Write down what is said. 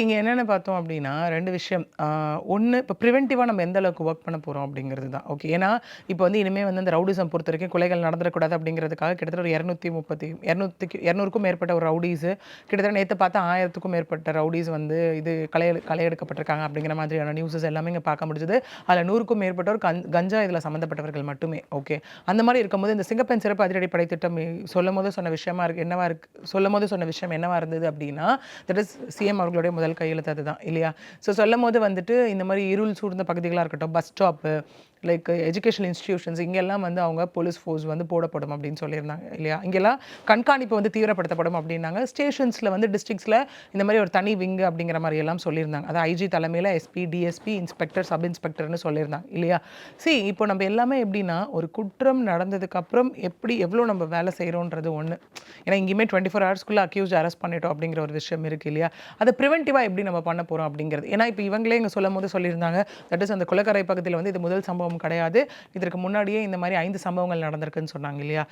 இங்க என்னென்ன பார்த்தோம் அப்டின்னா, 2 விஷயம். ஒண்ணு இப்ப ப்ரிவென்டிவா நம்ம எந்த அளவுக்கு வொர்க் பண்ண போறோம் அப்டிங்கிறது தான். ஓகே. ஏன்னா, இப்ப வந்து இனிமே வந்து இந்த ரவுடிசம் பொறுத்தவரைக்கும் கொலைகள் நடந்துறக்கூடாது அப்டிங்கிறதுக்காக கிட்டத்தட்ட ஒரு 200க்கும் மேற்பட்ட ஒரு ரவுடீஸு, கிட்டத்தட்ட நேத்து பார்த்தா 1000த்துக்கும் மேற்பட்ட ரவுடீஸ் வந்து இது களையெடுக்கப்பட்டிருக்காங்க அப்டிங்கிற மாதிரியான நியூஸஸ் எல்லாமே இங்க பார்க்க முடிஞ்சது. அதுல 100க்கும் மேற்பட்டோர் கஞ்சா இதுல சம்மந்தப்பட்டவர்கள் மட்டுமே. ஓகே. அந்த மாரி இருக்கும்போது இந்த சிங்கப்பெண் சிறப்பு அதிரடிப்படை திட்டம் சொல்லும்போது சொன்ன விஷயமா இருக்கு என்னவா இருக்கு சொல்லும்போது சொன்ன விஷயம் என்னவா இருந்தது அப்டின்னா, தட் இஸ் சிஎம் அவர்களுடைய முதல் கையெழுத்து அதுதான் இல்லையா? சொல்லும்போது வந்துட்டு இந்த மாரி இருள் சூழ்ந்த பகுதிகளா இருக்கட்டும், bus stop, like educational institutions இங்கெல்லாம் வந்து அவங்க போலீஸ் ஃபோர்ஸ் வந்து போடப்படும் அப்படின்னு சொல்லியிருந்தாங்க இல்லையா? இங்கெல்லாம் கண்காணிப்பு வந்து தீவிரப்படுத்தப்படும் அப்படின்னாங்க. ஸ்டேஷன்ஸ்ல வந்து டிஸ்ட்ரிக்ட்ஸ்ல இந்த மாரி ஒரு தனி விங் அப்படிங்கிற மாரி எல்லாம் சொல்லியிருந்தாங்க. அது ஐஜி தலைமையில எஸ்பி, டிஎஸ்பி, இன்ஸ்பெக்டர், சப் இன்ஸ்பெக்டர்ன்னு சொல்லியிருந்தாங்க இல்லையா? இப்போ நம்ம எல்லாமே எப்படின்னா, ஒரு குற்றம் நடந்ததுக்கு அப்புறம் எப்படி எவ்வளோ நம்ம வேலை செய்றோன்றது ஒண்ணு. ஏன்னா இங்கேயுமே 24 ஹவர்ஸ்க்குள்ள அக்யூஸ்ட் அரெஸ்ட் பண்ணிட்டோம் அப்படிங்கிற ஒரு விஷயம் இருக்கு இல்லையா? அத பிரிவென்டிவா எப்படி நம்ம பண்ண போறோம் அப்படிங்கிறது. ஏன்னா இப்ப இவங்களே இங்க சொல்லும்போது சொல்லியிருந்தாங்க. தட் இஸ் அந்த குளக்கரை பகுதியில வந்து இது முதல் சம்பவம் கிடையாது. இதற்கு முன்னாடியே இந்த மாரி 5 சம்பவங்கள் நடந்திருக்குன்னு சொன்னாங்க இல்லையா?